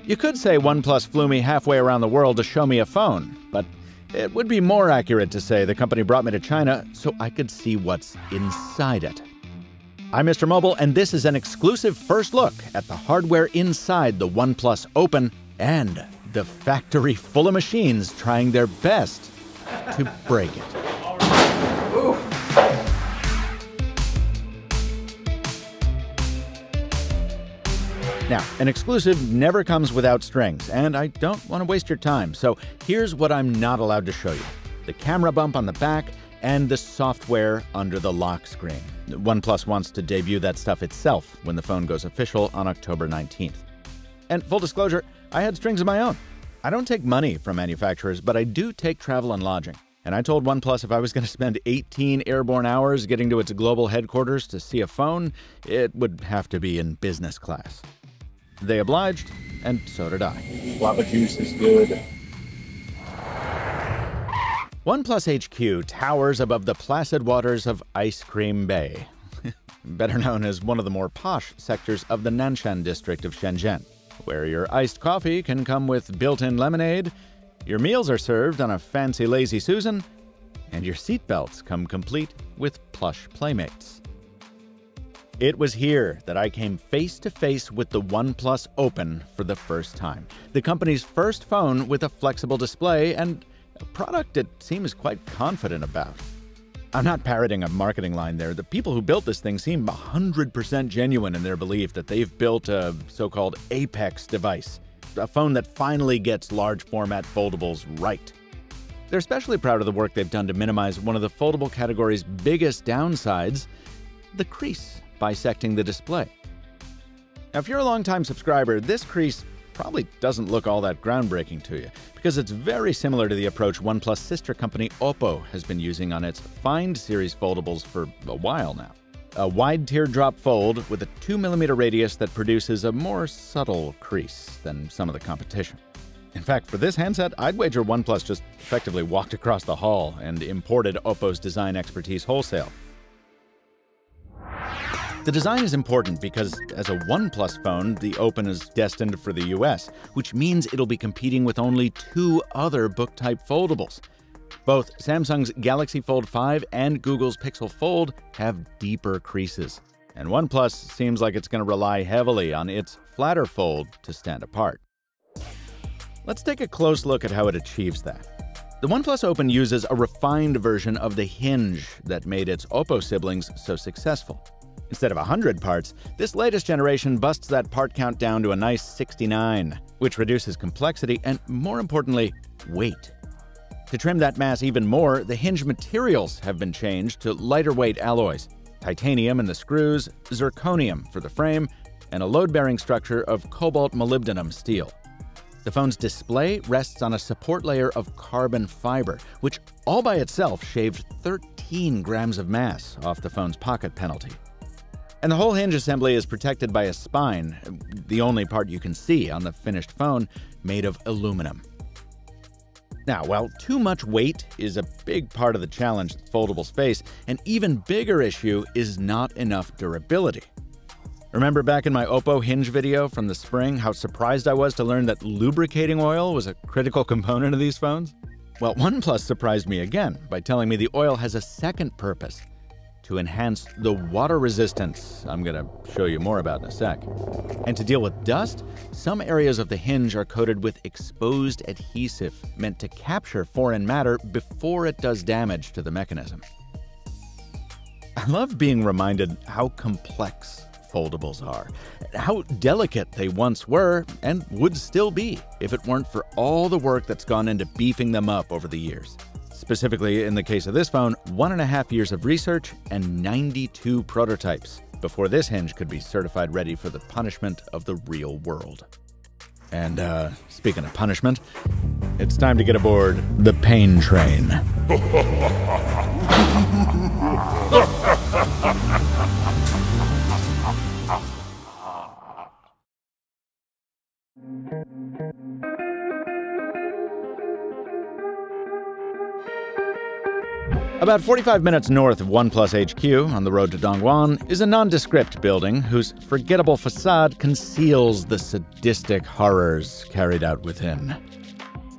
You could say OnePlus flew me halfway around the world to show me a phone, but it would be more accurate to say the company brought me to China so I could see what's inside it. I'm MrMobile, and this is an exclusive first look at the hardware inside the OnePlus Open and the factory full of machines trying their best to break it. Now, an exclusive never comes without strings, and I don't want to waste your time, so here's what I'm not allowed to show you. The camera bump on the back and the software under the lock screen. OnePlus wants to debut that stuff itself when the phone goes official on October 19th. And full disclosure, I had strings of my own. I don't take money from manufacturers, but I do take travel and lodging. And I told OnePlus if I was going to spend 18 airborne hours getting to its global headquarters to see a phone, it would have to be in business class. They obliged, and so did I. Lava juice is good. OnePlus HQ towers above the placid waters of Ice Cream Bay, better known as one of the more posh sectors of the Nanshan district of Shenzhen, where your iced coffee can come with built-in lemonade, your meals are served on a fancy Lazy Susan, and your seatbelts come complete with plush playmates. It was here that I came face-to-face with the OnePlus Open for the first time, the company's first phone with a flexible display and a product it seems quite confident about. I'm not parroting a marketing line there. The people who built this thing seem 100% genuine in their belief that they've built a so-called Apex device, a phone that finally gets large-format foldables right. They're especially proud of the work they've done to minimize one of the foldable category's biggest downsides, the crease bisecting the display. Now, if you're a longtime subscriber, this crease probably doesn't look all that groundbreaking to you, because it's very similar to the approach OnePlus' sister company Oppo has been using on its Find series foldables for a while now. A wide teardrop fold with a 2mm radius that produces a more subtle crease than some of the competition. In fact, for this handset, I'd wager OnePlus just effectively walked across the hall and imported Oppo's design expertise wholesale. The design is important because, as a OnePlus phone, the Open is destined for the US, which means it'll be competing with only two other book-type foldables. Both Samsung's Galaxy Fold 5 and Google's Pixel Fold have deeper creases, and OnePlus seems like it's going to rely heavily on its flatter fold to stand apart. Let's take a close look at how it achieves that. The OnePlus Open uses a refined version of the hinge that made its Oppo siblings so successful. Instead of 100 parts, this latest generation busts that part count down to a nice 69, which reduces complexity and, more importantly, weight. To trim that mass even more, the hinge materials have been changed to lighter weight alloys, titanium in the screws, zirconium for the frame, and a load-bearing structure of cobalt molybdenum steel. The phone's display rests on a support layer of carbon fiber, which all by itself shaved 13 grams of mass off the phone's pocket penalty. And the whole hinge assembly is protected by a spine, the only part you can see on the finished phone, made of aluminum. Now, while too much weight is a big part of the challenge that foldables face, an even bigger issue is not enough durability. Remember back in my Oppo hinge video from the spring how surprised I was to learn that lubricating oil was a critical component of these phones? Well, OnePlus surprised me again by telling me the oil has a second purpose: to enhance the water resistance I'm going to show you more about in a sec. And to deal with dust, some areas of the hinge are coated with exposed adhesive meant to capture foreign matter before it does damage to the mechanism. I love being reminded how complex foldables are, how delicate they once were and would still be if it weren't for all the work that's gone into beefing them up over the years. Specifically, in the case of this phone, 1.5 years of research and 92 prototypes before this hinge could be certified ready for the punishment of the real world. And speaking of punishment, it's time to get aboard the pain train. About 45 minutes north of OnePlus HQ, on the road to Dongguan, is a nondescript building whose forgettable facade conceals the sadistic horrors carried out within.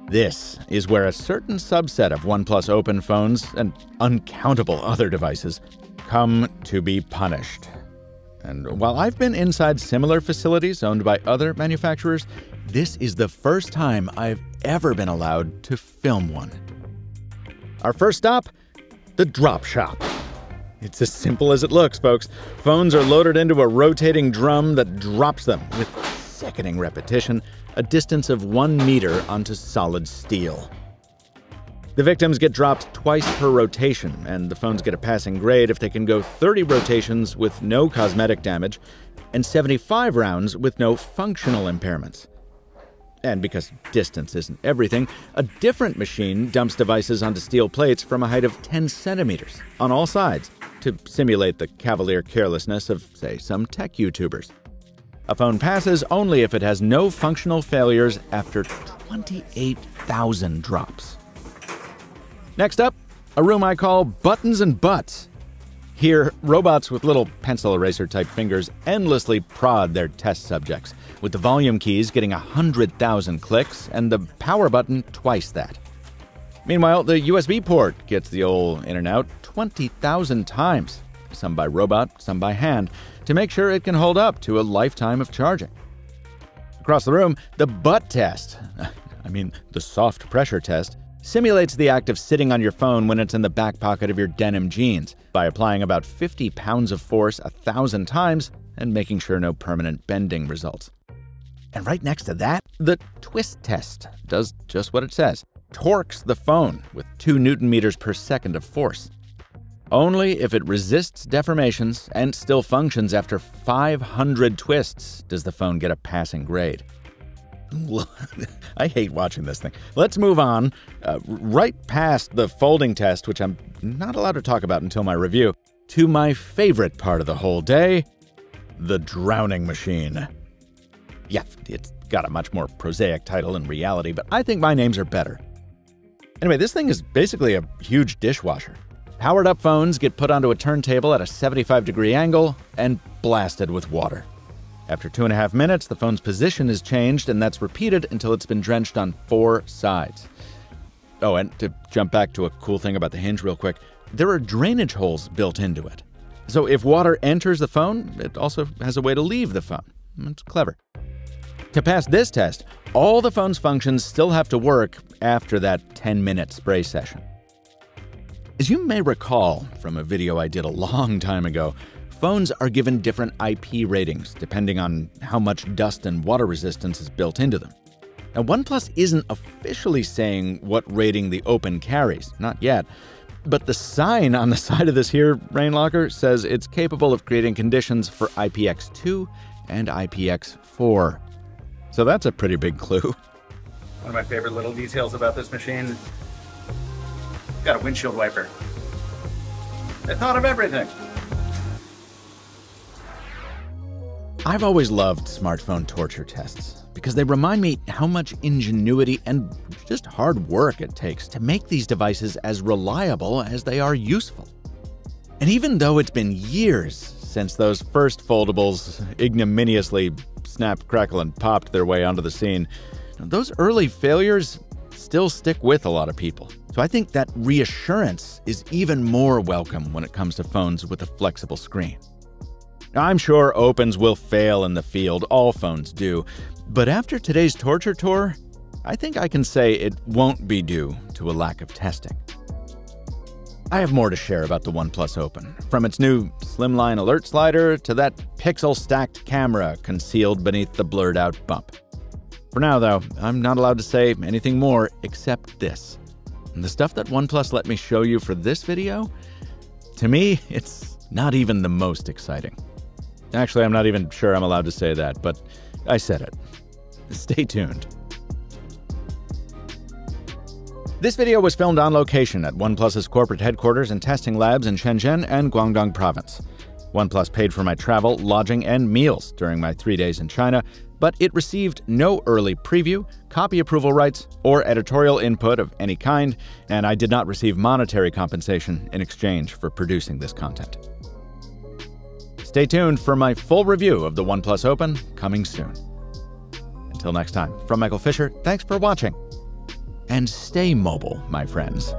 This is where a certain subset of OnePlus Open phones, and uncountable other devices, come to be punished. And while I've been inside similar facilities owned by other manufacturers, this is the first time I've ever been allowed to film one. Our first stop? The drop shop. It's as simple as it looks, folks. Phones are loaded into a rotating drum that drops them with sickening repetition, a distance of 1 meter onto solid steel. The victims get dropped twice per rotation, and the phones get a passing grade if they can go 30 rotations with no cosmetic damage and 75 rounds with no functional impairments. And because distance isn't everything, a different machine dumps devices onto steel plates from a height of 10 centimeters on all sides to simulate the cavalier carelessness of, say, some tech YouTubers. A phone passes only if it has no functional failures after 28,000 drops. Next up, a room I call Buttons and Butts. Here, robots with little pencil eraser-type fingers endlessly prod their test subjects, with the volume keys getting 100,000 clicks and the power button twice that. Meanwhile, the USB port gets the old in and out 20,000 times, some by robot, some by hand, to make sure it can hold up to a lifetime of charging. Across the room, the butt test, the soft pressure test, simulates the act of sitting on your phone when it's in the back pocket of your denim jeans by applying about 50 pounds of force 1,000 times and making sure no permanent bending results. And right next to that, the twist test does just what it says. Torques the phone with 2 Newton meters per second of force. Only if it resists deformations and still functions after 500 twists does the phone get a passing grade. I hate watching this thing. Let's move on, right past the folding test, which I'm not allowed to talk about until my review, to my favorite part of the whole day, the drowning machine. Yeah, it's got a much more prosaic title in reality, but I think my names are better. Anyway, this thing is basically a huge dishwasher. Powered-up phones get put onto a turntable at a 75-degree angle and blasted with water. After 2.5 minutes, the phone's position is changed, and that's repeated until it's been drenched on 4 sides. Oh, and to jump back to a cool thing about the hinge real quick, there are drainage holes built into it. So if water enters the phone, it also has a way to leave the phone. It's clever. To pass this test, all the phone's functions still have to work after that 10-minute spray session. As you may recall from a video I did a long time ago, phones are given different IP ratings depending on how much dust and water resistance is built into them. Now, OnePlus isn't officially saying what rating the Open carries, not yet, but the sign on the side of this here rain locker says it's capable of creating conditions for IPX2 and IPX4. So that's a pretty big clue. One of my favorite little details about this machine, got a windshield wiper. They thought of everything. I've always loved smartphone torture tests because they remind me how much ingenuity and just hard work it takes to make these devices as reliable as they are useful. And even though it's been years since those first foldables ignominiously snapped, crackle, and popped their way onto the scene, those early failures still stick with a lot of people. So I think that reassurance is even more welcome when it comes to phones with a flexible screen. Now, I'm sure Opens will fail in the field, all phones do, but after today's torture tour, I think I can say it won't be due to a lack of testing. I have more to share about the OnePlus Open, from its new slimline alert slider to that pixel-stacked camera concealed beneath the blurred-out bump. For now, though, I'm not allowed to say anything more except this. And the stuff that OnePlus let me show you for this video, to me, it's not even the most exciting. Actually, I'm not even sure I'm allowed to say that, but I said it. Stay tuned. This video was filmed on location at OnePlus's corporate headquarters and testing labs in Shenzhen and Guangdong Province. OnePlus paid for my travel, lodging, and meals during my 3 days in China, but it received no early preview, copy approval rights, or editorial input of any kind, and I did not receive monetary compensation in exchange for producing this content. Stay tuned for my full review of the OnePlus Open coming soon. Until next time, from Michael Fisher, thanks for watching. And stay mobile, my friends.